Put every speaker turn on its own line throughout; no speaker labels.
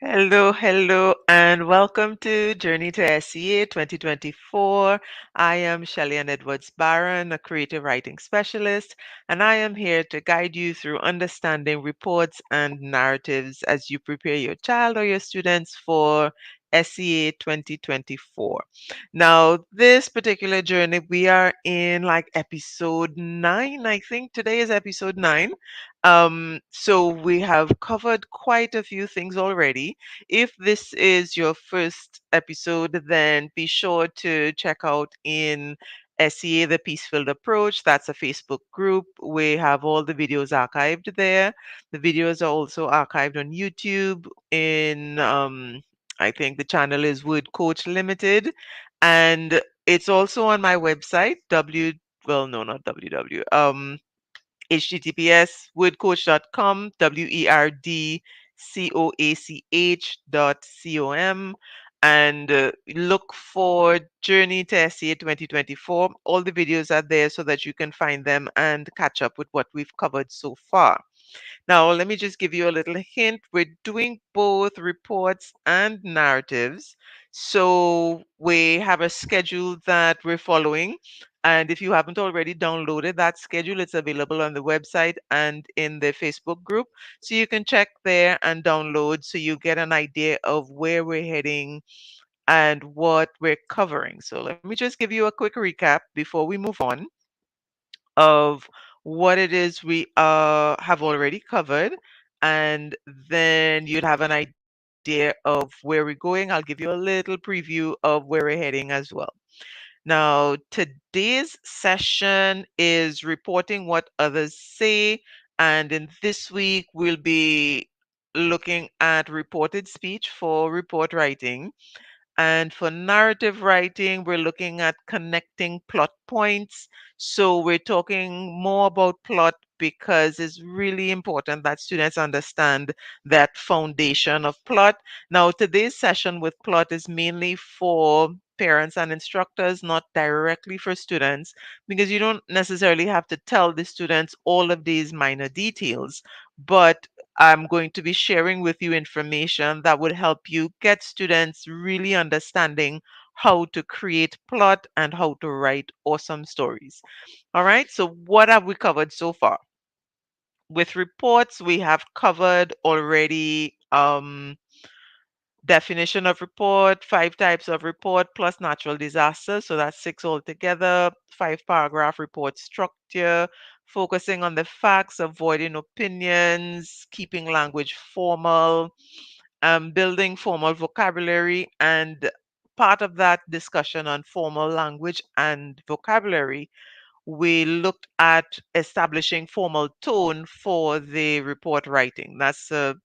Hello, and welcome to Journey to SEA 2024. I am Shelley-Ann Edwards Barron, a creative writing specialist, and I am here to guide you through understanding reports and narratives as you prepare your child or your students for SEA 2024. Now, this particular journey, we are in like episode 9. I think today is episode 9. So we have covered quite a few things already. If this is your first episode, then be sure to check out in SEA the Peacefield Approach. That's a Facebook group. We have all the videos archived there. The videos are also archived on YouTube. I think the channel is Word Coach Limited, and it's also on my website. Well, no, not www. HTTPS wordcoach.com, werdcoach.com, and look for Journey to SEA 2024. All the videos are there so that you can find them and catch up with what we've covered so far. Now, let me just give you a little hint. We're doing both reports and narratives. So we have a schedule that we're following. And if you haven't already downloaded that schedule, it's available on the website and in the Facebook group. So you can check there and download so you get an idea of where we're heading and what we're covering. So let me just give you a quick recap before we move on of what it is we have already covered, and then you'd have an idea of where we're going. I'll give you a little preview of where we're heading as well. Now, today's session is reporting what others say, and in this week, we'll be looking at reported speech for report writing. And for narrative writing, we're looking at connecting plot points. So we're talking more about plot because it's really important that students understand that foundation of plot. Now, today's session with plot is mainly for parents and instructors, not directly for students, because you don't necessarily have to tell the students all of these minor details. But I'm going to be sharing with you information that would help you get students really understanding how to create plot and how to write awesome stories. All right, so what have we covered so far? With reports, we have covered already definition of report, 5 types of report plus natural disasters. So that's 6 altogether. 5 paragraph report structure, focusing on the facts, avoiding opinions, keeping language formal, building formal vocabulary. And part of that discussion on formal language and vocabulary, we looked at establishing formal tone for the report writing. That's a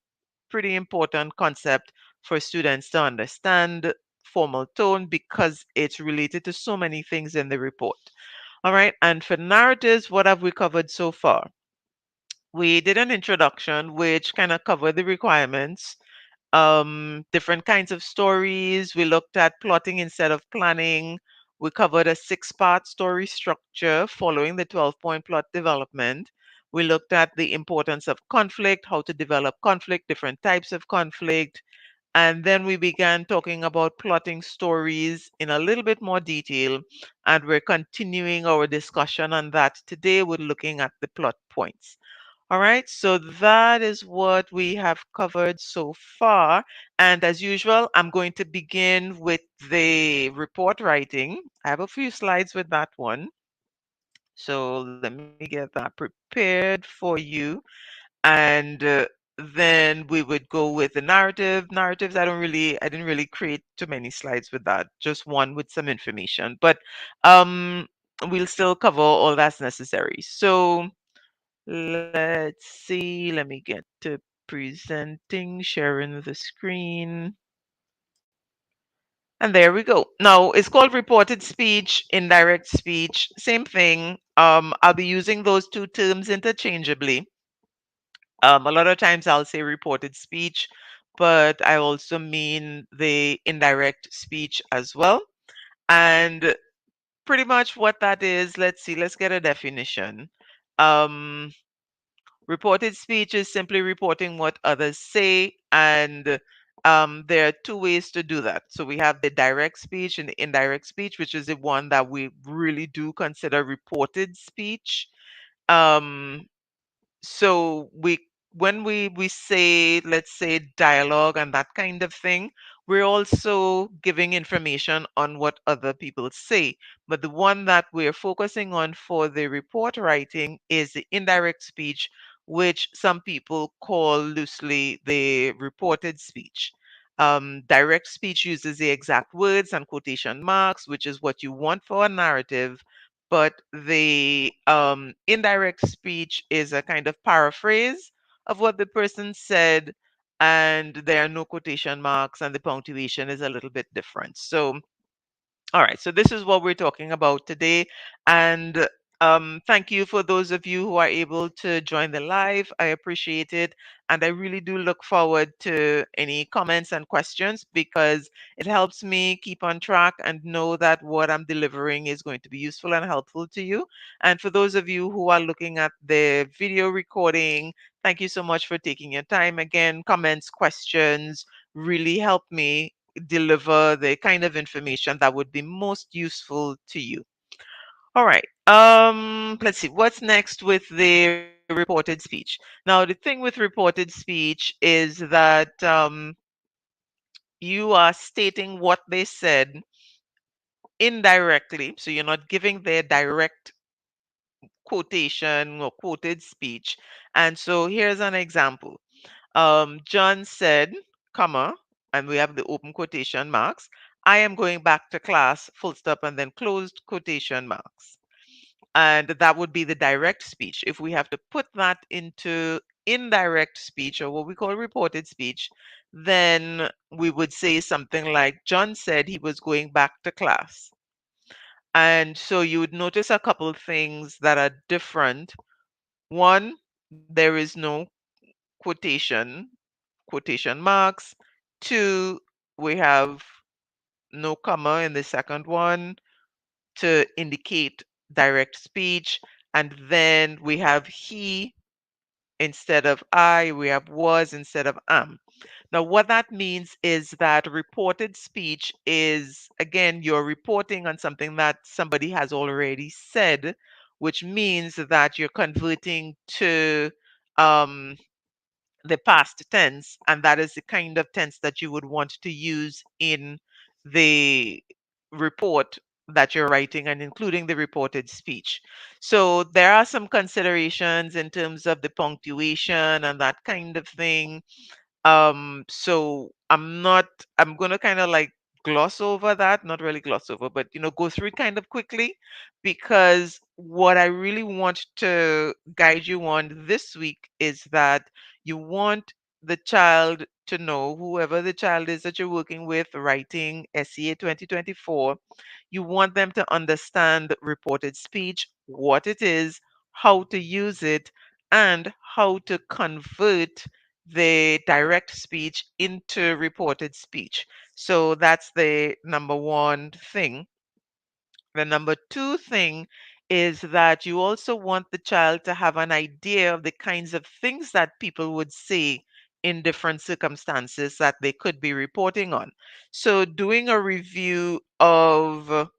pretty important concept for students to understand formal tone because it's related to so many things in the report. All right, and for narratives, what have we covered so far? We did an introduction which kind of covered the requirements, different kinds of stories. We looked at plotting instead of planning. We covered a 6 part story structure following the 12-point plot development. We looked at the importance of conflict, how to develop conflict, different types of conflict. And then we began talking about plotting stories in a little bit more detail. And we're continuing our discussion on that today with looking at the plot points. All right, so that is what we have covered so far. And as usual, I'm going to begin with the report writing. I have a few slides with that one. So let me get that prepared for you. And then we would go with the narratives. I didn't really create too many slides with that, just one with some information. But um, we'll still cover all that's necessary. So let's see. Let me get to presenting, sharing the screen. And there we go. Now it's called reported speech, indirect speech, same thing. I'll be using those two terms interchangeably. A lot of times I'll say reported speech, but I also mean the indirect speech as well. And pretty much what that is, let's see, let's get a definition. Um, Reported speech is simply reporting what others say, and there are two ways to do that. So we have the direct speech and the indirect speech, which is the one that we really do consider reported speech. Um, so when we say, let's say, dialogue and that kind of thing, we're also giving information on what other people say. But the one that we're focusing on for the report writing is the indirect speech, which some people call loosely the reported speech. Direct speech uses the exact words and quotation marks, which is what you want for a narrative, but the indirect speech is a kind of paraphrase of what the person said, and there are no quotation marks, and the punctuation is a little bit different. So all right, so this is what we're talking about today. And thank you for those of you who are able to join the live. I appreciate it. And I really do look forward to any comments and questions because it helps me keep on track and know that what I'm delivering is going to be useful and helpful to you. And for those of you who are looking at the video recording, thank you so much for taking your time. Again, comments, questions really help me deliver the kind of information that would be most useful to you. All right. Let's see. What's next with the reported speech? Now, the thing with reported speech is that you are stating what they said indirectly. So you're not giving their direct quotation or quoted speech. And so here's an example. John said, comma, and we have the open quotation marks. I am going back to class, full stop, and then closed quotation marks. And that would be the direct speech. If we have to put that into indirect speech or what we call reported speech, then we would say something like John said he was going back to class. And so you would notice a couple of things that are different. One, there is no quotation, quotation marks. Two, we have no comma in the second one to indicate direct speech. And then we have he instead of I, we have was instead of am. Now, what that means is that reported speech is, again, you're reporting on something that somebody has already said, which means that you're converting to um, the past tense, and that is the kind of tense that you would want to use in the report that you're writing and including the reported speech. So there are some considerations in terms of the punctuation and that kind of thing. So I'm gonna kind of like gloss over that, not really gloss over, but go through it kind of quickly because what I really want to guide you on this week is that you want the child to know, whoever the child is that you're working with writing SEA 2024, you want them to understand reported speech, what it is, how to use it, and how to convert the direct speech into reported speech. So that's the number one thing. The number two thing is that you also want the child to have an idea of the kinds of things that people would say in different circumstances that they could be reporting on. So doing a review of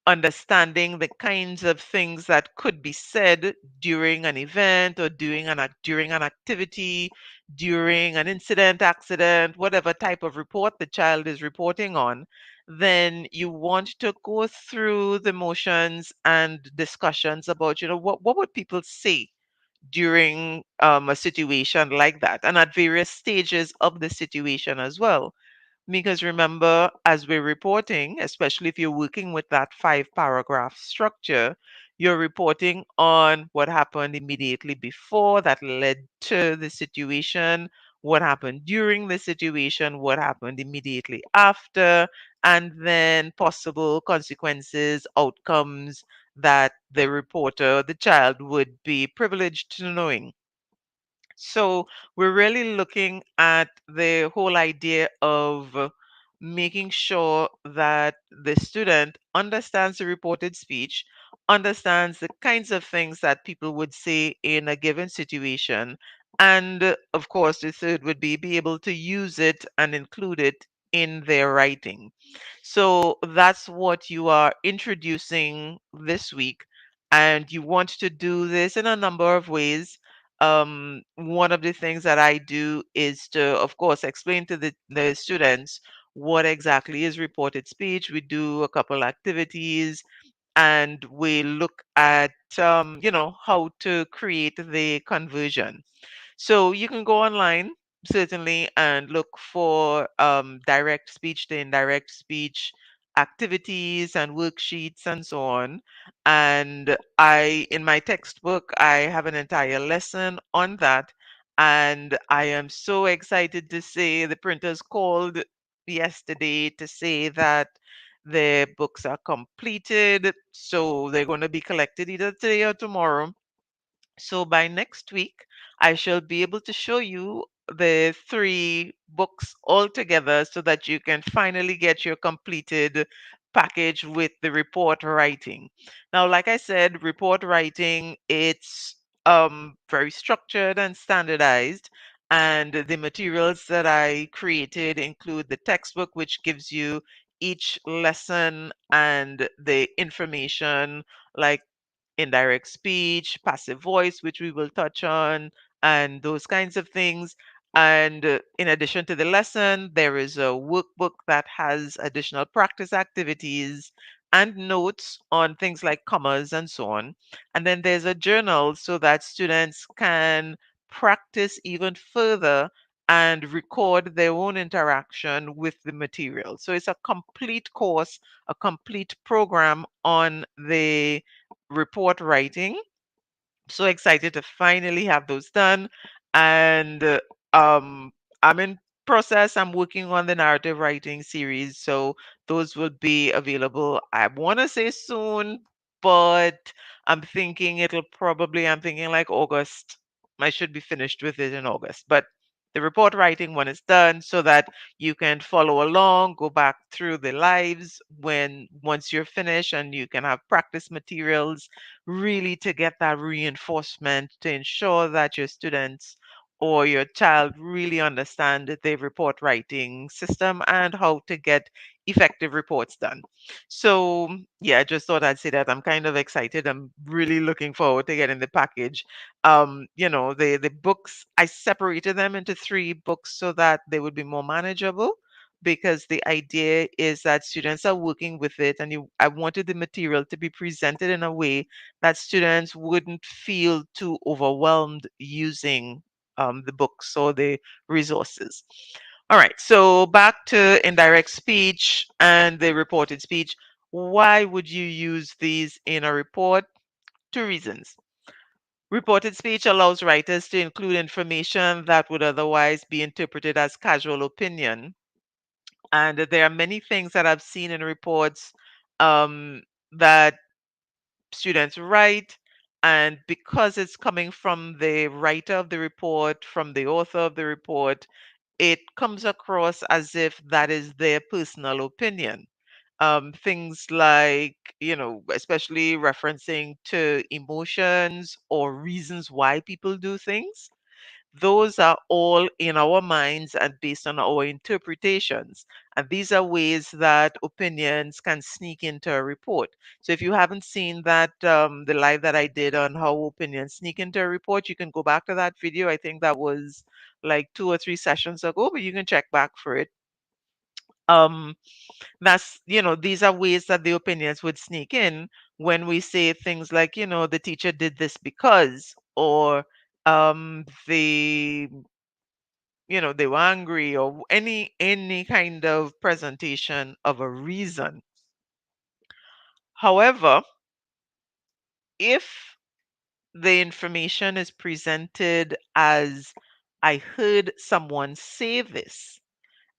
understanding the kinds of things that could be said during an event or during an activity, during an incident, accident, whatever type of report the child is reporting on, then you want to go through the motions and discussions about, what would people say during a situation like that, and at various stages of the situation as well. Because remember, as we're reporting, especially if you're working with that 5 paragraph structure, you're reporting on what happened immediately before that led to the situation, what happened during the situation, what happened immediately after, and then possible consequences, outcomes that the reporter, the child, would be privileged to knowing. So we're really looking at the whole idea of making sure that the student understands the reported speech, understands the kinds of things that people would say in a given situation, And of course, the third would be able to use it and include it in their writing. So that's what you are introducing this week. And you want to do this in a number of ways. One of the things that I do is to, of course, explain to the students what exactly is reported speech. We do a couple activities and we look at, how to create the conversion. So you can go online certainly and look for direct speech to indirect speech activities and worksheets and so on. And in my textbook, I have an entire lesson on that. And I am so excited to say the printers called yesterday to say that the books are completed. So they're going to be collected either today or tomorrow. So by next week, I shall be able to show you the three books all together so that you can finally get your completed package with the report writing. Now, like I said, report writing, it's very structured and standardized. And the materials that I created include the textbook, which gives you each lesson and the information like indirect speech, passive voice, which we will touch on, and those kinds of things. And in addition to the lesson, there is a workbook that has additional practice activities and notes on things like commas and so on. And then there's a journal so that students can practice even further and record their own interaction with the material. So it's a complete course, a complete program on the report writing. So excited to finally have those done. And um, I'm in process. I'm working on the narrative writing series. So those will be available, I want to say soon, but I'm thinking like August. I should be finished with it in August. But the report writing one is done so that you can follow along, go back through the lives when once you're finished, and you can have practice materials really to get that reinforcement to ensure that your students or your child really understand the report writing system and how to get effective reports done. So, yeah, I just thought I'd say that I'm kind of excited. I'm really looking forward to getting the package. The books, I separated them into three books so that they would be more manageable, because the idea is that students are working with it, and I wanted the material to be presented in a way that students wouldn't feel too overwhelmed using the books or the resources. All right, so back to indirect speech and the reported speech. Why would you use these in a report? Two reasons. Reported speech allows writers to include information that would otherwise be interpreted as casual opinion. And there are many things that I've seen in reports that students write, and because it's coming from the writer of the report, from the author of the report, it comes across as if that is their personal opinion. Things like, especially referencing to emotions or reasons why people do things, those are all in our minds and based on our interpretations. And these are ways that opinions can sneak into a report. So if you haven't seen that, the live that I did on how opinions sneak into a report, you can go back to that video. I think that was like 2 or 3 sessions ago, but you can check back for it. Um, these are ways that the opinions would sneak in when we say things like, the teacher did this because, or they were angry, or any kind of presentation of a reason. However, if the information is presented as, I heard someone say this,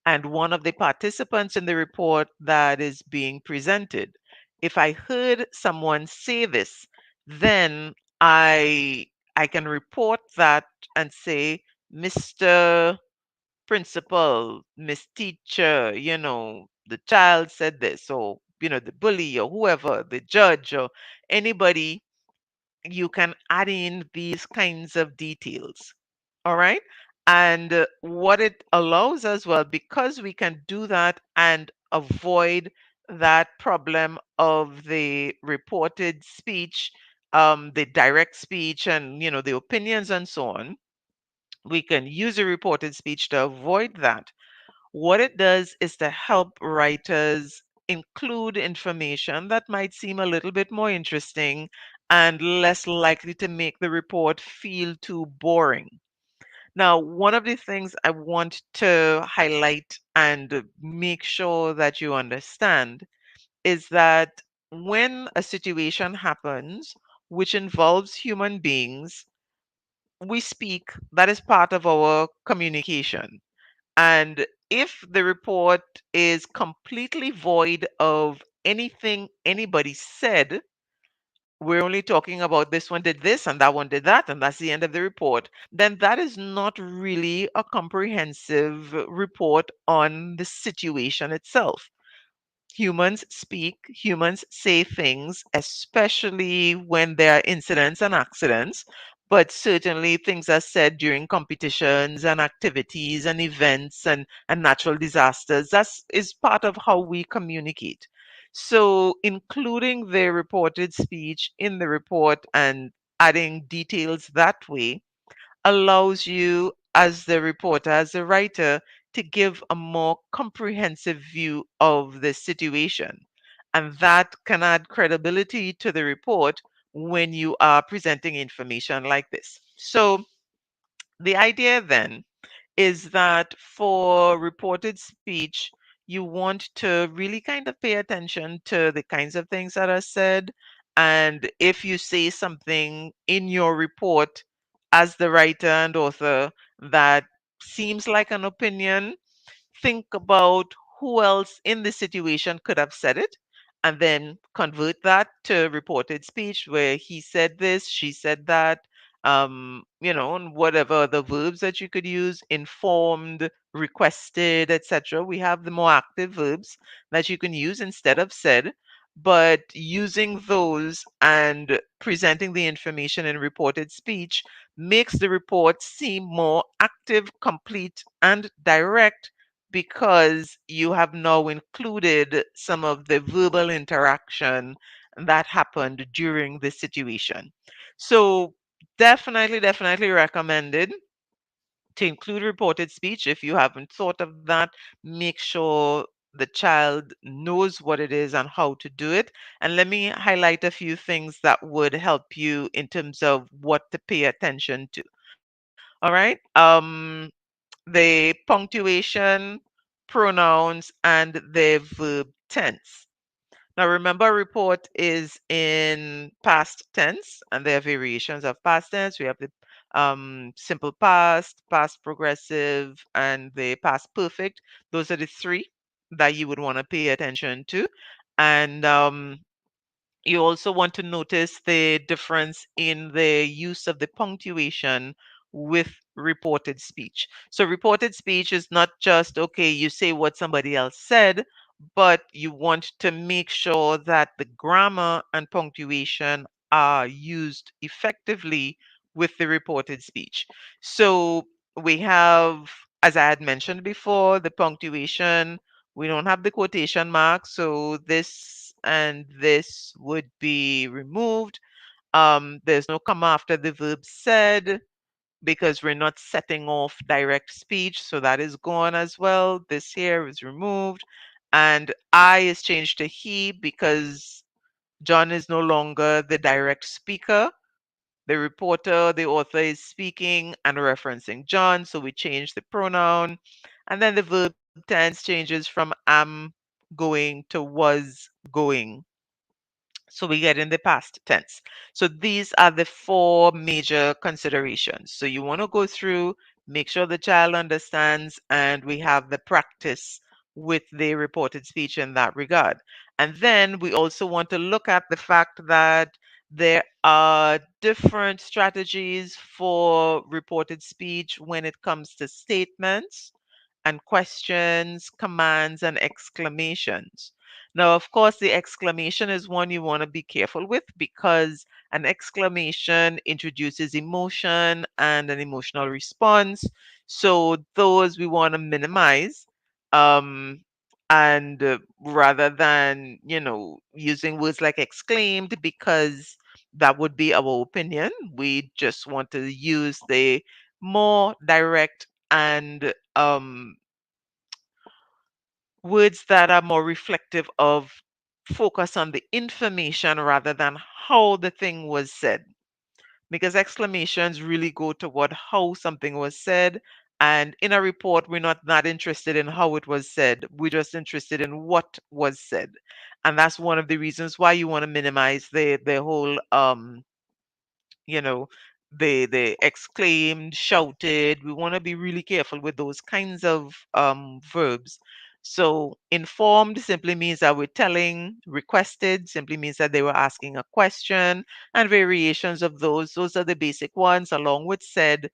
and one of the participants in the report that is being presented, if I heard someone say this, then I can report that and say, Mr. Principal, Miss Teacher, the child said this, or, the bully, or whoever, the judge, or anybody, you can add in these kinds of details. All right. And what it allows as well, because we can do that and avoid that problem of the reported speech, the direct speech, and the opinions and so on. We can use a reported speech to avoid that. What it does is to help writers include information that might seem a little bit more interesting and less likely to make the report feel too boring. Now, one of the things I want to highlight and make sure that you understand is that when a situation happens which involves human beings, we speak, that is part of our communication. And if the report is completely void of anything anybody said, we're only talking about this one did this and that one did that, and that's the end of the report, then that is not really a comprehensive report on the situation itself. Humans speak, humans say things, especially when there are incidents and accidents, but certainly things are said during competitions and activities and events and natural disasters. That is part of how we communicate. So, including the reported speech in the report and adding details that way allows you, as the reporter, as the writer, to give a more comprehensive view of the situation. And that can add credibility to the report when you are presenting information like this. So, the idea then is that for reported speech, you want to really kind of pay attention to the kinds of things that are said. And if you say something in your report as the writer and author that seems like an opinion, think about who else in the situation could have said it, and then convert that to reported speech where he said this, she said that, and whatever the verbs that you could use, informed, requested, etc. We have the more active verbs that you can use instead of said, but using those and presenting the information in reported speech makes the report seem more active, complete, and direct because you have now included some of the verbal interaction that happened during the situation. So, definitely recommended to include reported speech. If you haven't thought of that, make sure the child knows what it is and how to do it. And let me highlight a few things that would help you in terms of what to pay attention to. All right. The punctuation, pronouns, and the verb tense. Now, remember, report is in past tense, and there are variations of past tense. We have the simple past, past progressive, and the past perfect. Those are the three that you would want to pay attention to. And you also want to notice the difference in the use of the punctuation with reported speech. So, reported speech is not just, okay, you say what somebody else said, but you want to make sure that the grammar and punctuation are used effectively with the reported speech. So, we have, as I had mentioned before, the punctuation. We don't have the quotation mark, so this and this would be removed. There's no comma after the verb said because we're not setting off direct speech, so that is gone as well. This here is removed. And I is changed to he because John is no longer the direct speaker. The reporter, the author is speaking and referencing John, so we change the pronoun. And then the verb tense changes from am going to was going. So we get in the past tense. So these are the four major considerations. So you want to go through, make sure the child understands, and we have the practice with the reported speech in that regard. And then we also want to look at the fact that there are different strategies for reported speech when it comes to statements and questions, commands, and exclamations. Now, of course, the exclamation is one you want to be careful with because An exclamation introduces emotion and an emotional response. So those we want to minimize. Um, and rather than, using words like exclaimed, because that would be our opinion, we just want to use the more direct and words that are more reflective of focus on the information rather than how the thing was said. Because exclamations really go toward how something was said. And in a report, we're not interested in how it was said. We're just interested in what was said. And that's one of the reasons why you want to minimize the whole you know, they exclaimed, shouted. We want to be really careful with those kinds of verbs. So informed simply means that we're telling, requested simply means that they were asking a question, and variations of those are the basic ones, along with said,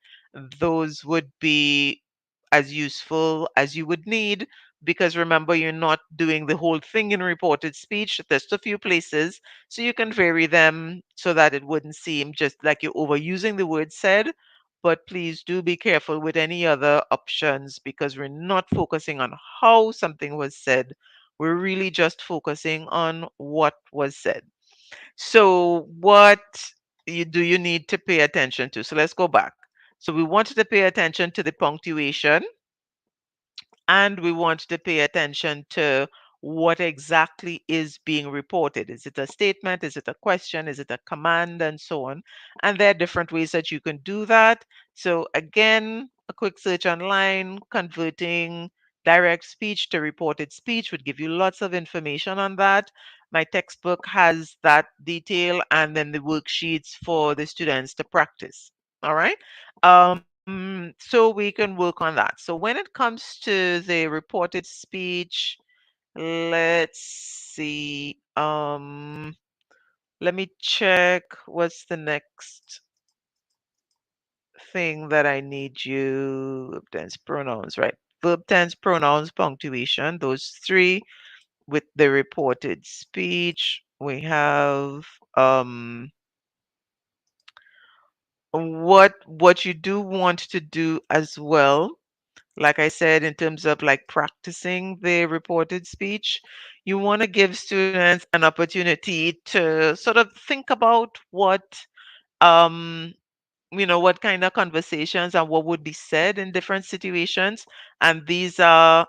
those would be as useful as you would need, because remember, you're not doing the whole thing in reported speech, just a few places, so you can vary them so that it wouldn't seem just like you're overusing the word said. But please do be careful with any other options, because we're not focusing on how something was said. We're really just focusing on what was said. So, what do you need to pay attention to? So, let's go back. So, we wanted to pay attention to the punctuation, and we want to pay attention to what exactly is being reported. Is it a statement? Is it a question? Is it a command? And so on. And there are different ways that you can do that. So, again, a quick search online, converting direct speech to reported speech would give you lots of information on that. My textbook has that detail, and then the worksheets for the students to practice. All right. So we can work on that. So when it comes to the reported speech, let's see. Let me check what's the next thing that I need you. Verb tense, pronouns, right? Verb tense, pronouns, punctuation. Those three with the reported speech. We have what you do want to do as well, like I said, in terms of like practicing the reported speech, you want to give students an opportunity to sort of think about um, what kind of conversations and what would be said in different situations. And these are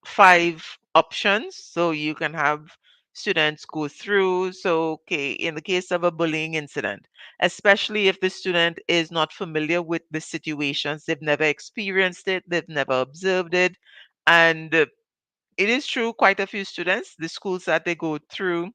five options. So you can have students go through. So, okay, in the case of a bullying incident, especially if the student is not familiar with the situations, they've never experienced it, they've never observed it. And it is true, quite a few students, the schools that they go to,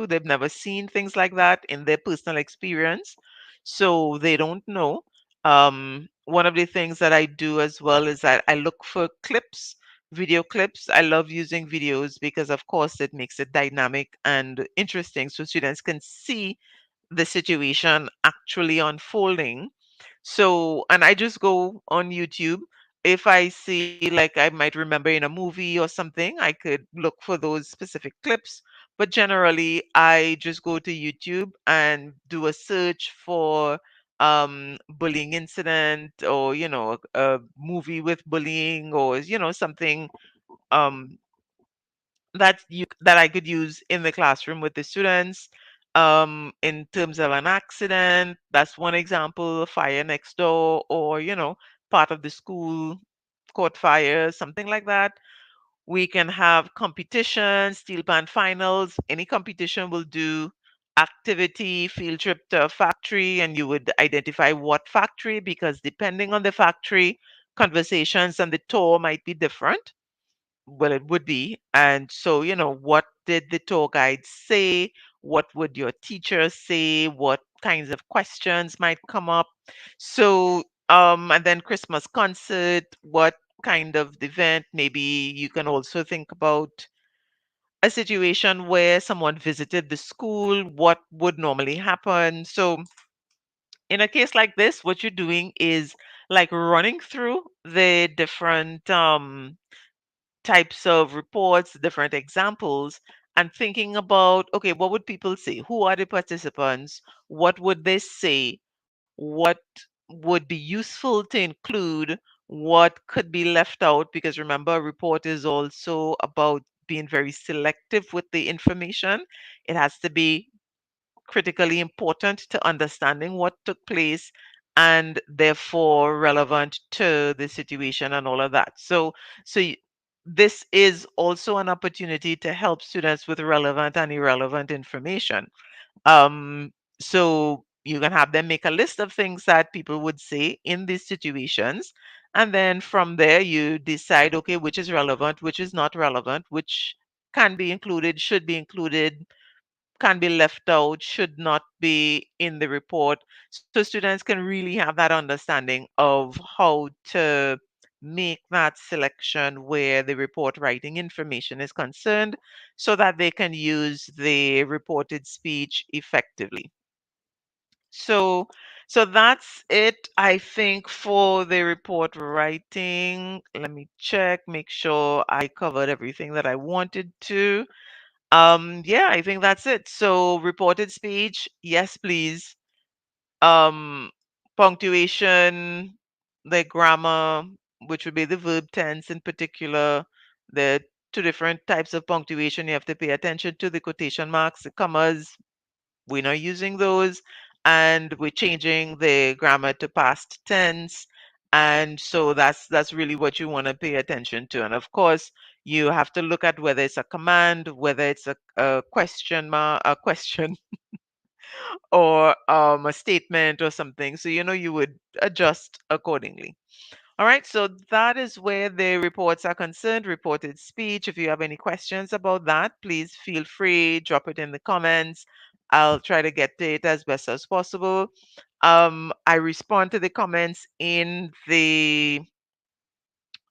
they've never seen things like that in their personal experience, so they don't know. One of the things that I do as well is that I look for clips, video clips. I love using videos because, of course, it makes it dynamic and interesting so students can see the situation actually unfolding. So, and I just go on YouTube. If I see, like, I might remember in a movie or something, I could look for those specific clips. But generally, I just go to YouTube and do a search for bullying incident, or, a movie with bullying, or, something um that I could use in the classroom with the students. In terms of an accident, that's one example, fire next door, or, part of the school caught fire, something like that. We can have competitions, steel band finals, any competition will do. Activity, field trip to a factory, and you would identify what factory, because depending on the factory, conversations and the tour might be different. Well, it would be. And so, what did the tour guide say? What would your teacher say? What kinds of questions might come up? So, and then Christmas concert, what kind of event? Maybe you can also think about a situation where someone visited the school, what would normally happen. So, in a case like this, what you're doing is like running through the different types of reports, different examples, and thinking about, okay, what would people say? Who are the participants? What would they say? What would be useful to include? What could be left out? Because remember, a report is also about being very selective with the information. It has to be critically important to understanding what took place and therefore relevant to the situation and all of that. So this is also an opportunity to help students with relevant and irrelevant information. Um, so you can have them make a list of things that people would say in these situations. And then from there, you decide, okay, which is relevant, which is not relevant, which can be included, should be included, can be left out, should not be in the report. So students can really have that understanding of how to make that selection where the report writing information is concerned so that they can use the reported speech effectively. So so that's it, I think, for the report writing. Let me check, make sure I covered everything that I wanted to. Yeah, I think that's it. So reported speech, yes, please. Um, Punctuation, the grammar, which would be the verb tense in particular, the two different types of punctuation. You have to pay attention to the quotation marks, the commas. We're not using those, and we're changing the grammar to past tense. And so that's really what you want to pay attention to. And of course, you have to look at whether it's a command, whether it's a question mark, a question, or a statement or something. So you would adjust accordingly. All right, so that is where the reports are concerned, reported speech. If you have any questions about that, please feel free, drop it in the comments. I'll try to get to it as best as possible. I respond to the comments in the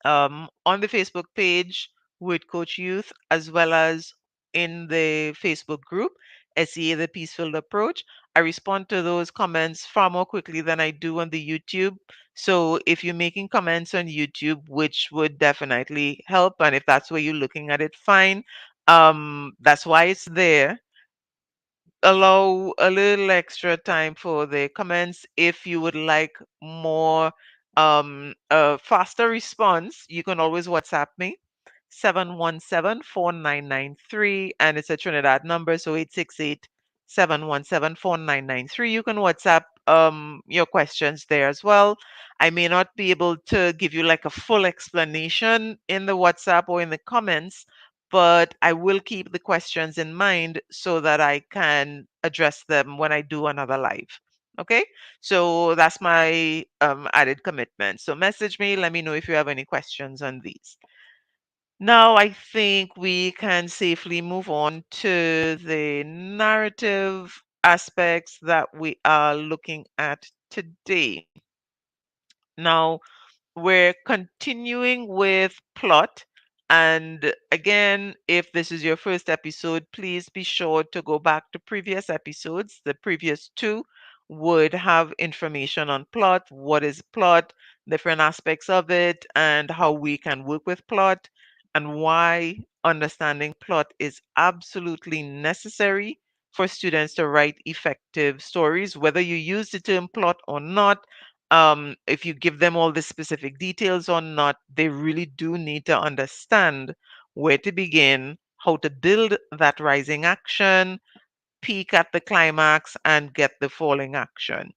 on the Facebook page with Coach Youth, as well as in the Facebook group, SEA The Peaceful Approach. I respond to those comments far more quickly than I do on the YouTube. So if you're making comments on YouTube, which would definitely help, and if that's where you're looking at it, fine. That's why it's there. Allow a little extra time for the comments. If you would like more a faster response, you can always WhatsApp me 717-4993, and it's a Trinidad number, so 868-717-4993. You can WhatsApp your questions there as well. I may not be able to give you like a full explanation in the WhatsApp or in the comments, but I will keep the questions in mind so that I can address them when I do another live. Okay, so that's my added commitment. So message me, let me know if you have any questions on these. Now, I think we can safely move on to the narrative aspects that we are looking at today. Now, we're continuing with plot. And again, if this is your first episode, please be sure to go back to previous episodes. The previous two would have information on plot, what is plot, different aspects of it, and how we can work with plot, and why understanding plot is absolutely necessary for students to write effective stories, whether you use the term plot or not. If you give them all the specific details or not, they really do need to understand where to begin, how to build that rising action, peak at the climax, and get the falling action.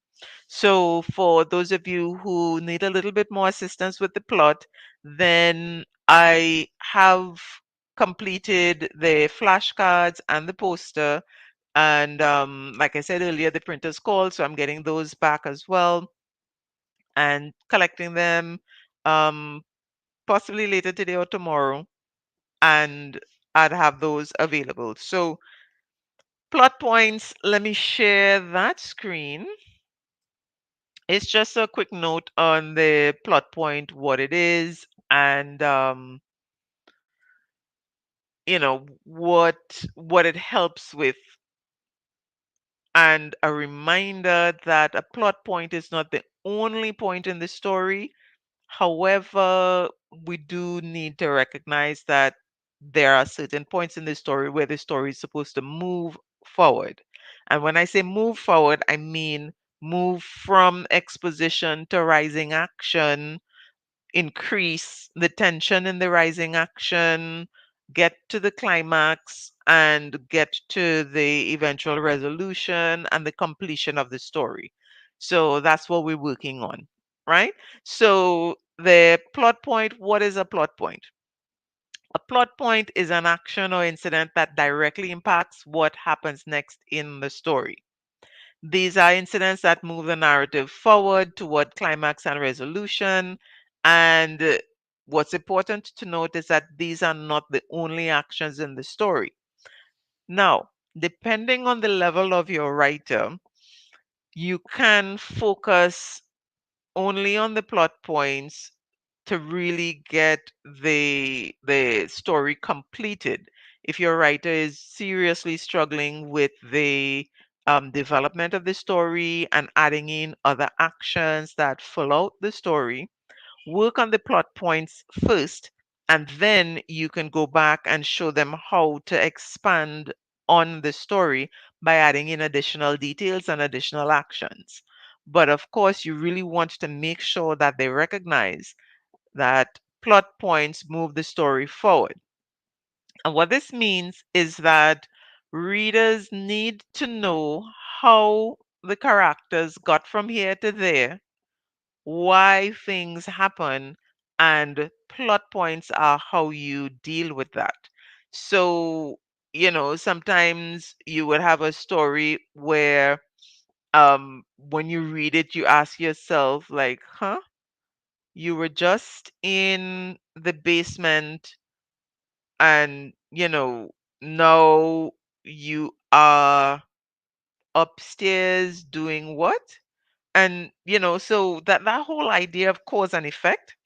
So, for those of you who need a little bit more assistance with the plot, then I have completed the flashcards and the poster. And like I said earlier, the printer's called, so I'm getting those back as well and collecting them, um, possibly later today or tomorrow, and I'd have those available. So, plot points, let me share that screen. It's just a quick note on the plot point, what it is, and what it helps with, and a reminder that a plot point is not the only point in the story. However, we do need to recognize that there are certain points in the story where the story is supposed to move forward. And when I say move forward, I mean move from exposition to rising action, increase the tension in the rising action, get to the climax, and get to the eventual resolution and the completion of the story. So that's what we're working on, right? So the plot point, what is a plot point? A plot point is an action or incident that directly impacts what happens next in the story. These are incidents that move the narrative forward toward climax and resolution. And what's important to note is that these are not the only actions in the story. Now, depending on the level of your writer, you can focus only on the plot points to really get the story completed. If your writer is seriously struggling with the development of the story and adding in other actions that fill out the story, work on the plot points first, and then you can go back and show them how to expand on the story by adding in additional details and additional actions. But of course, you really want to make sure that they recognize that plot points move the story forward. And what this means is that readers need to know how the characters got from here to there, why things happen, and plot points are how you deal with that. So, sometimes you would have a story where when you read it, you ask yourself, like, huh? You were just in the basement and, now you are upstairs doing what? And, so that whole idea of cause and effect,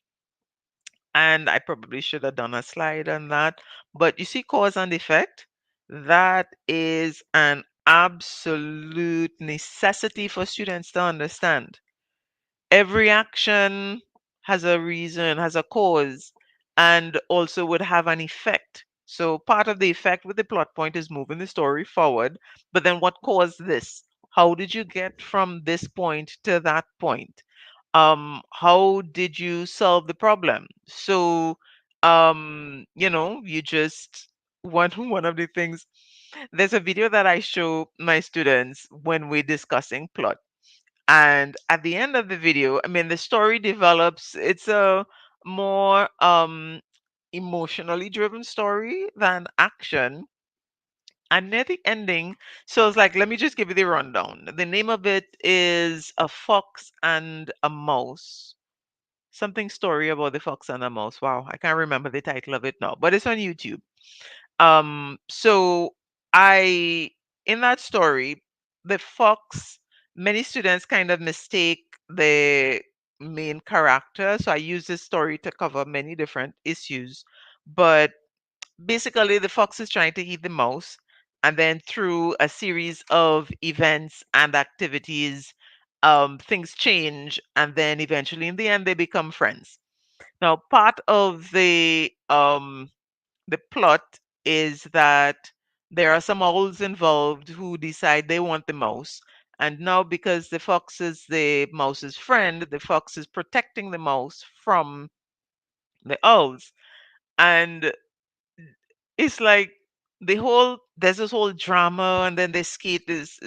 and I probably should have done a slide on that. But you see, cause and effect, that is an absolute necessity for students to understand. Every action has a reason, has a cause, and also would have an effect. So part of the effect with the plot point is moving the story forward. But then what caused this? How did you get from this point to that point? How did you solve the problem? So you just one of the things, there's a video that I show my students when we're discussing plot, and at the end of the video, I mean, the story develops. It's a more emotionally driven story than action. And near the ending, so it's like, let me just give you the rundown. The name of it is A Fox and a Mouse. Something story about the fox and the mouse. Wow, I can't remember the title of it now, but it's on YouTube. So I in that story, the fox, many students kind of mistake the main character. So I use this story to cover many different issues. But basically the fox is trying to eat the mouse, and then through a series of events and activities, things change, and then eventually in the end they become friends. Now, part of the plot is that there are some owls involved who decide they want the mouse. And now, because the fox is the mouse's friend, the fox is protecting the mouse from the owls. And it's like there's this whole drama, and then the skate is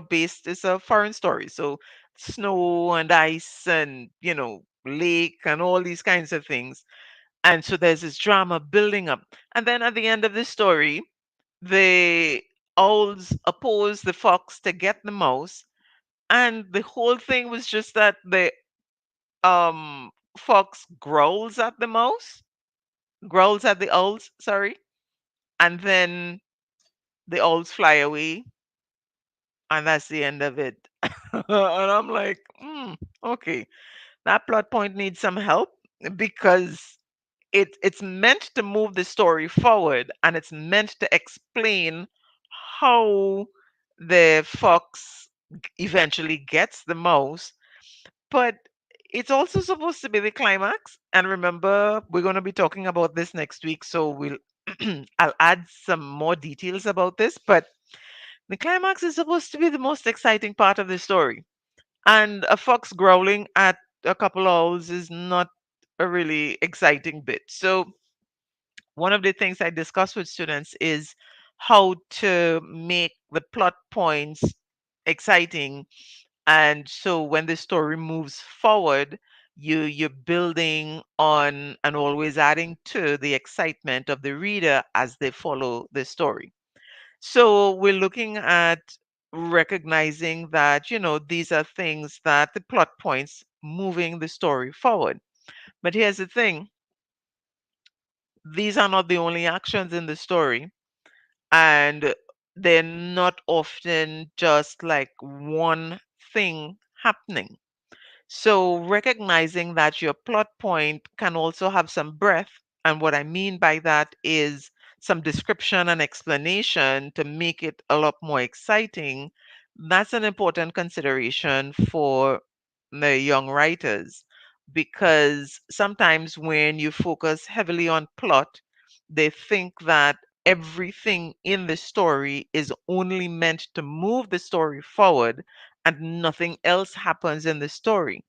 based, it's a foreign story. So snow and ice and lake and all these kinds of things. And so there's this drama building up. And then at the end of the story, the owls oppose the fox to get the mouse. And the whole thing was just that the fox growls at the mouse, growls at the owls, sorry. And then the owls fly away. And that's the end of it. And I'm like, okay, that plot point needs some help, because it's meant to move the story forward, and it's meant to explain how the fox eventually gets the mouse, but it's also supposed to be the climax. And remember, we're going to be talking about this next week, so I'll add some more details about this, but the climax is supposed to be the most exciting part of the story. And a fox growling at a couple owls is not a really exciting bit. So, one of the things I discuss with students is how to make the plot points exciting. And so when the story moves forward, you're building on and always adding to the excitement of the reader as they follow the story. So we're looking at recognizing that, these are things that the plot points moving the story forward. But here's the thing, these are not the only actions in the story, and they're not often just like one thing happening. So, recognizing that your plot point can also have some breadth, and what I mean by that is some description and explanation to make it a lot more exciting, that's an important consideration for the young writers, because sometimes when you focus heavily on plot, they think that everything in the story is only meant to move the story forward and nothing else happens in the story.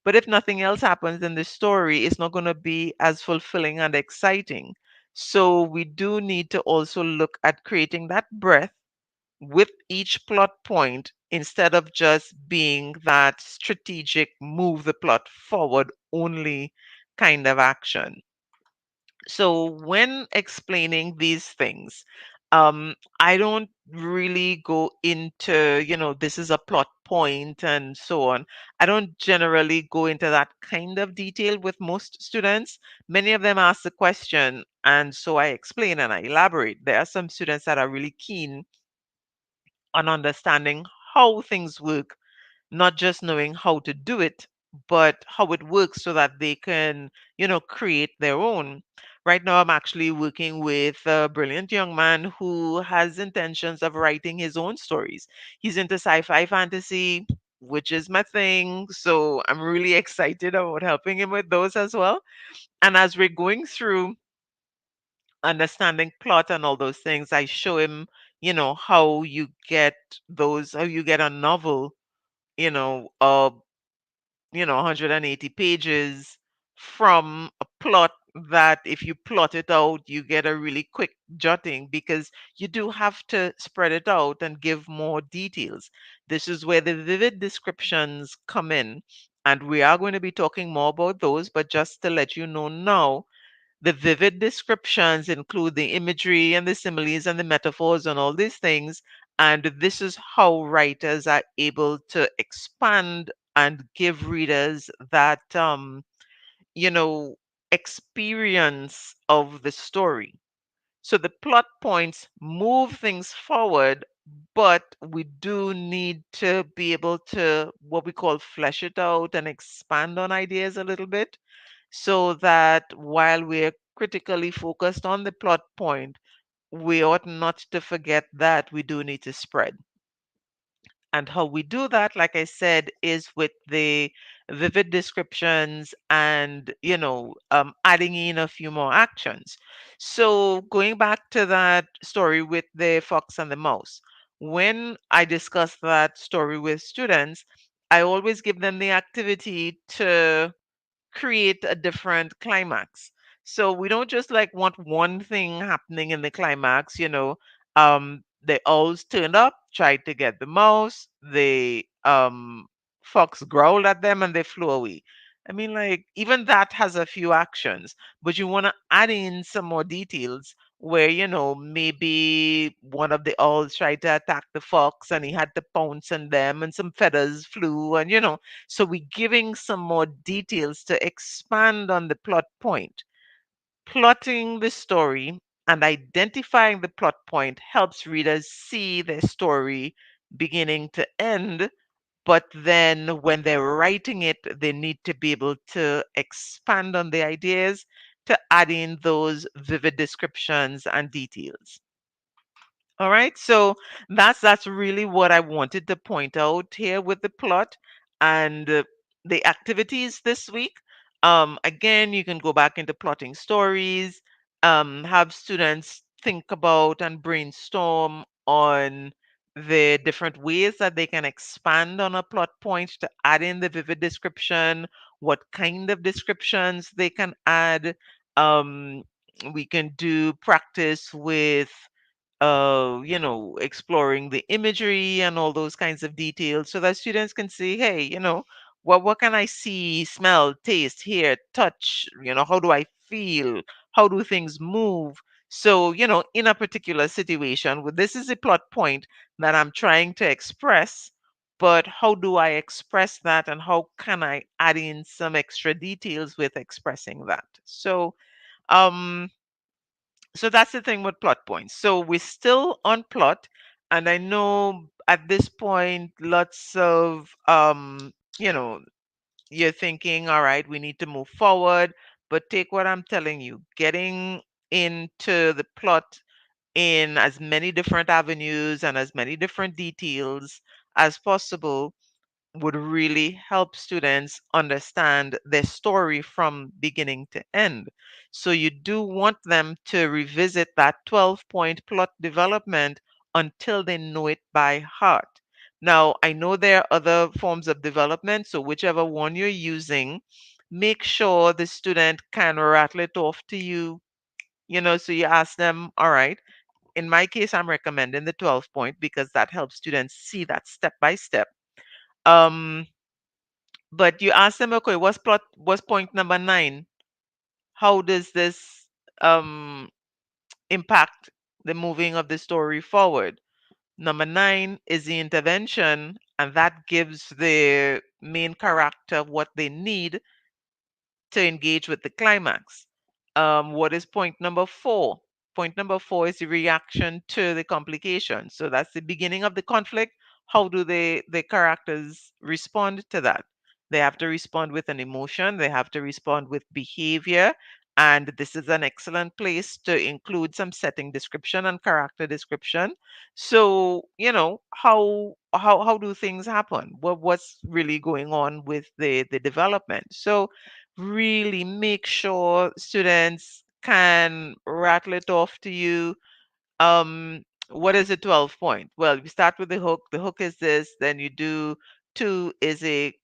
But if nothing else happens in the story, it's not going to be as fulfilling and exciting. So we do need to also look at creating that breadth with each plot point instead of just being that strategic move the plot forward only kind of action. So when explaining these things, I don't really go into, this is a plot point and so on. I don't generally go into that kind of detail with most students. Many of them ask the question, and so I explain and I elaborate. There are some students that are really keen on understanding how things work, not just knowing how to do it, but how it works so that they can, create their own. Right now, I'm actually working with a brilliant young man who has intentions of writing his own stories. He's into sci fi fantasy, which is my thing. So I'm really excited about helping him with those as well. And as we're going through understanding plot and all those things, I show him, how you get how you get a novel, you know, uh, 180 pages from a plot that if you plot it out, you get a really quick jotting, because you do have to spread it out and give more details. This is where the vivid descriptions come in. And we are going to be talking more about those, but just to let you know now, the vivid descriptions include the imagery and the similes and the metaphors and all these things. And this is how writers are able to expand and give readers that, you know, experience of the story. So the plot points move things forward, but we do need to be able to what we call flesh it out and expand on ideas a little bit, so that while we're critically focused on the plot point, we ought not to forget that we do need to spread. And how we do that, like I said, is with the vivid descriptions and, adding in a few more actions. So, going back to that story with the fox and the mouse, when I discuss that story with students, I always give them the activity to create a different climax. So we don't just like want one thing happening in the climax, the owls turned up, tried to get the mouse, the fox growled at them and they flew away. I mean, like, even that has a few actions, but you want to add in some more details where, maybe one of the owls tried to attack the fox and he had to pounce on them and some feathers flew and, so we're giving some more details to expand on the plot point. Plotting the story and identifying the plot point helps readers see their story beginning to end, but then when they're writing it, they need to be able to expand on the ideas to add in those vivid descriptions and details. All right, so that's really what I wanted to point out here with the plot and the activities this week. Again, you can go back into plotting stories have students think about and brainstorm on the different ways that they can expand on a plot point to add in the vivid description, what kind of descriptions they can add. Um, we can do practice with exploring the imagery and all those kinds of details so that students can see, hey, what can I see, smell, taste, hear, touch? How do I feel? How do things move? So, in a particular situation, this is a plot point that I'm trying to express, but how do I express that and how can I add in some extra details with expressing that? Um, so that's the thing with plot points. So we're still on plot, and I know at this point, lots of you're thinking, all right, we need to move forward, but take what I'm telling you, getting into the plot in as many different avenues and as many different details as possible would really help students understand their story from beginning to end. So you do want them to revisit that 12-point plot development until they know it by heart. Now, I know there are other forms of development, so whichever one you're using, make sure the student can rattle it off to you. So you ask them, all right, in my case, I'm recommending the 12 point because that helps students see that step by step. Um, but you ask them, okay, what's point number 9? How does this um, impact the moving of the story forward? Number 9 is the intervention, and that gives the main character what they need to engage with the climax. What is point number 4? Point number 4 is the reaction to the complication. So that's the beginning of the conflict. How do the characters respond to that? They have to respond with an emotion, they have to respond with behavior. And this is an excellent place to include some setting description and character description. So, how do things happen? What's really going on with the development? So really make sure students can rattle it off to you. What is a 12 point? Well, you start with the hook. The hook is this, then you do 2 is the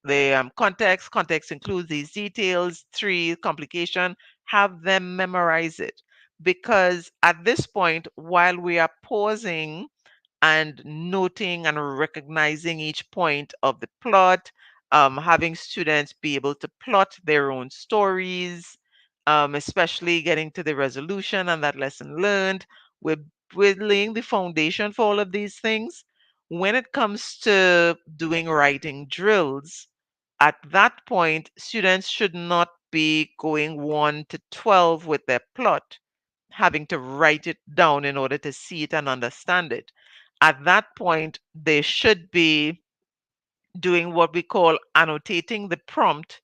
context. Context includes these details. 3, complication. Have them memorize it. Because at this point, while we are pausing and noting and recognizing each point of the plot, having students be able to plot their own stories, especially getting to the resolution and that lesson learned. We're, we're laying the foundation for all of these things. When it comes to doing writing drills, at that point, students should not be going 1 to 12 with their plot, having to write it down in order to see it and understand it. At that point, they should be doing what we call annotating the prompt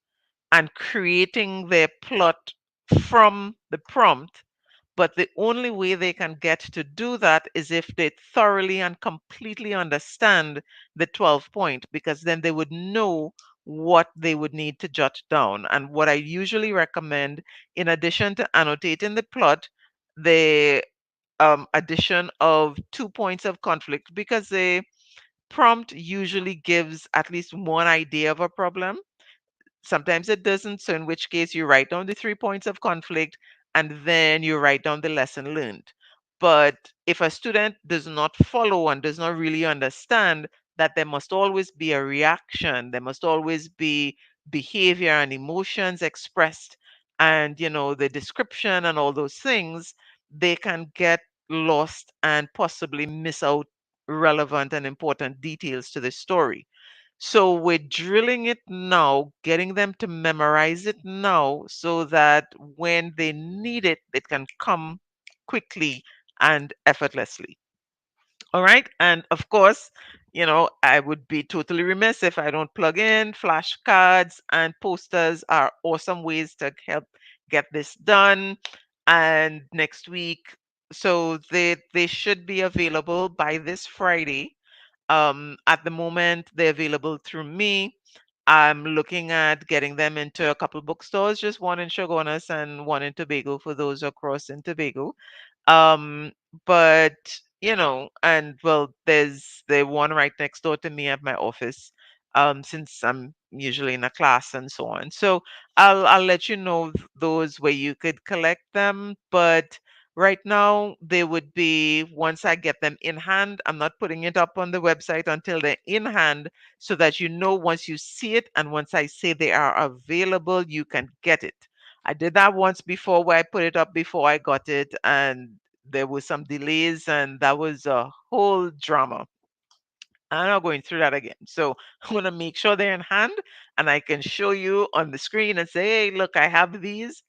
and creating their plot from the prompt. But the only way they can get to do that is if they thoroughly and completely understand the 12 point, because then they would know what they would need to jot down. And what I usually recommend, in addition to annotating the plot, the addition of 2 points of conflict, because the prompt usually gives at least one idea of a problem. Sometimes it doesn't, so in which case you write down the 3 points of conflict and then you write down the lesson learned. But if a student does not follow and does not really understand that there must always be a reaction, there must always be behavior and emotions expressed, and the description and all those things, they can get lost and possibly miss out relevant and important details to the story. So we're drilling it now, getting them to memorize it now so that when they need it, it can come quickly and effortlessly. All right. And of course, I would be totally remiss if I don't plug in flashcards and posters are awesome ways to help get this done. And next week, so they should be available by this Friday. At the moment, they're available through me. I'm looking at getting them into a couple bookstores, just one in Chaguanas and one in Tobago for those across in Tobago. Um, but and well, there's the one right next door to me at my office. Since I'm usually in a class and so on. So I'll let you know those where you could collect them. But right now they would be once I get them in hand. I'm not putting it up on the website until they're in hand so that once you see it and once I say they are available, you can get it. I did that once before where I put it up before I got it, and there was some delays, and that was a whole drama. I'm not going through that again. So I'm going to make sure they're in hand and I can show you on the screen and say, hey, look, I have these,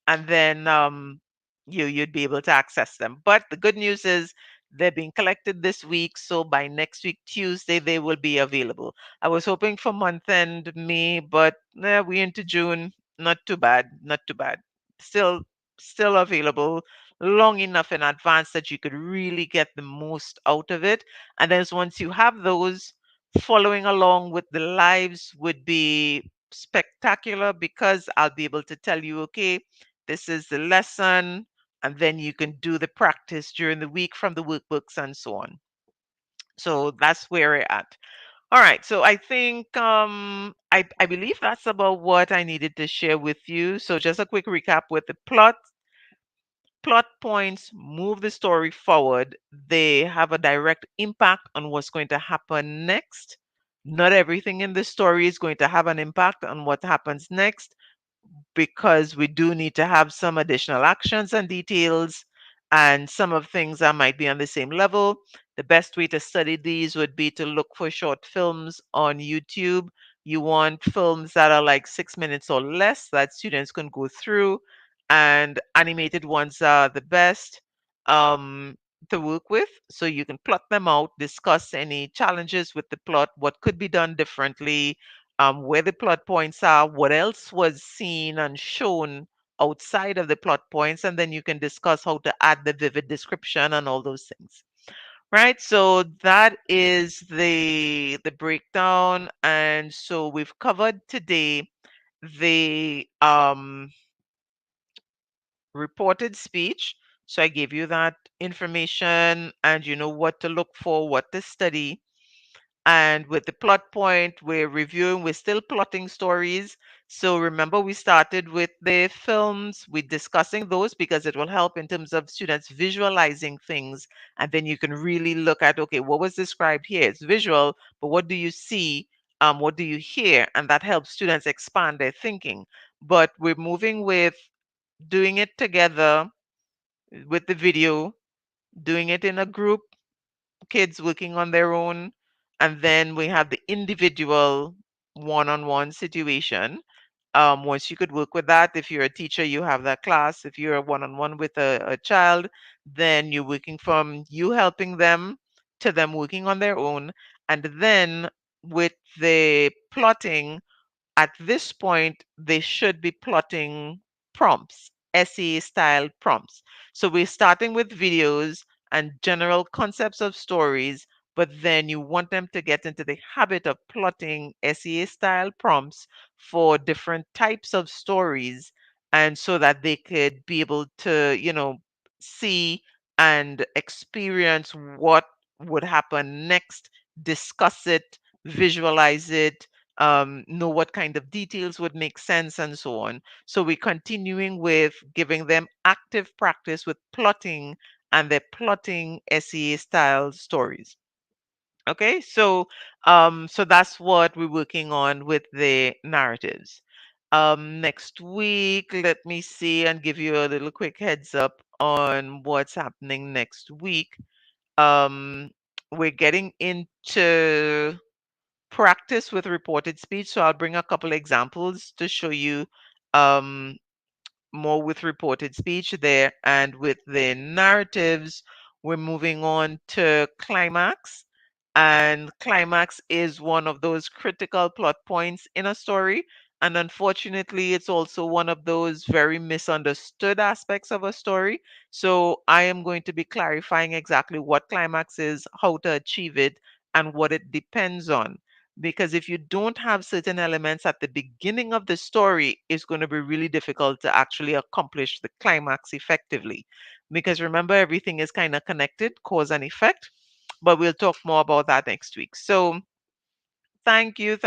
and then you'd be able to access them. But the good news is they're being collected this week, so by next week Tuesday they will be available. I was hoping for month end May, but we into June. Not too bad, not too bad. Still, still available long enough in advance that you could really get the most out of it. And then once you have those, following along with the lives would be spectacular because I'll be able to tell you, okay, this is the lesson, and then you can do the practice during the week from the workbooks and so on. So that's where we're at. All right. So I think I believe that's about what I needed to share with you. So just a quick recap with the plot points move the story forward. They have a direct impact on what's going to happen next. Not everything in the story is going to have an impact on what happens next, because we do need to have some additional actions and details and some of things that might be on the same level. The best way to study these would be to look for short films on YouTube. You want films that are like 6 minutes or less that students can go through, and animated ones are the best um, to work with. So you can plot them out, discuss any challenges with the plot, what could be done differently, where the plot points are, what else was seen and shown outside of the plot points, and then you can discuss how to add the vivid description and all those things. Right, so that is the breakdown, and so we've covered today the reported speech. So I gave you that information, and you know what to look for, what to study. And with the plot point, we're still plotting stories. So remember, we started with the films, we're discussing those because it will help in terms of students visualizing things. And then you can really look at, okay, what was described here? It's visual, but what do you see? What do you hear? And that helps students expand their thinking. But we're moving with doing it together with the video, doing it in a group, kids working on their own, and then we have the individual one-on-one situation. Once you could work with that, if you're a teacher, you have that class. If you're a one-on-one with a child, then you're working from you helping them to them working on their own. And then with the plotting, at this point, they should be plotting prompts, essay style prompts. So we're starting with videos and general concepts of stories, but then you want them to get into the habit of plotting essay style prompts for different types of stories, and so that they could be able to, see and experience what would happen next, discuss it, visualize it, know what kind of details would make sense, and so on. So we're continuing with giving them active practice with plotting and their plotting SEA style stories. Okay, so that's what we're working on with the narratives. Next week, let me see and give you a little quick heads up on what's happening next week. Um, we're getting into practice with reported speech. So I'll bring a couple examples to show you um, more with reported speech there. And with the narratives, we're moving on to climax. And climax is one of those critical plot points in a story. And unfortunately, it's also one of those very misunderstood aspects of a story. So I am going to be clarifying exactly what climax is, how to achieve it, and what it depends on. because if you don't have certain elements at the beginning of the story, it's going to be really difficult to actually accomplish the climax effectively. Because remember, everything is kind of connected, cause and effect. But we'll talk more about that next week. So thank you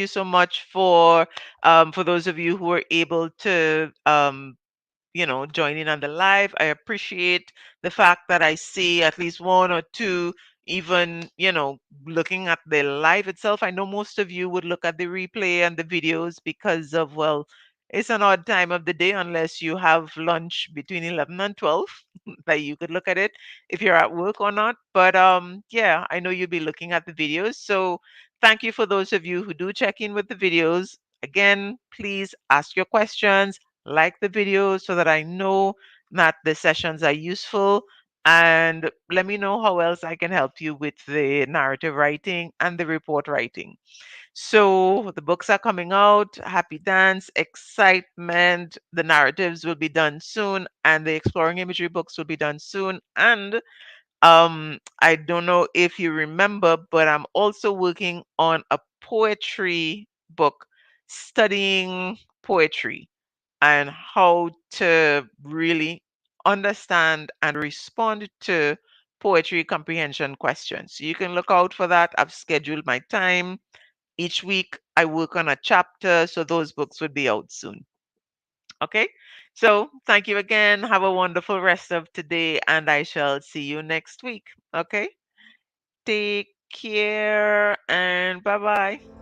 so much for those of you who are able to join in on the live. I appreciate the fact that I see at least one or two even, looking at the live itself. I know most of you would look at the replay and the videos because of, well, it's an odd time of the day unless you have lunch between 11 and 12 that you could look at it if you're at work or not. But yeah, I know you'll be looking at the videos. So thank you for those of you who do check in with the videos. Again, please ask your questions, like the video so that I know that the sessions are useful. And let me know how else I can help you with the narrative writing and the report writing. So the books are coming out. Happy Dance, Excitement. The narratives will be done soon, and the exploring imagery books will be done soon. And I don't know if you remember, but I'm also working on a poetry book, studying poetry and how to really understand and respond to poetry comprehension questions. So you can look out for that. I've scheduled my time. Each week I work on a chapter, so those books would be out soon. Okay? So thank you again. Have a wonderful rest of today, and I shall see you next week. Okay? Take care and bye bye.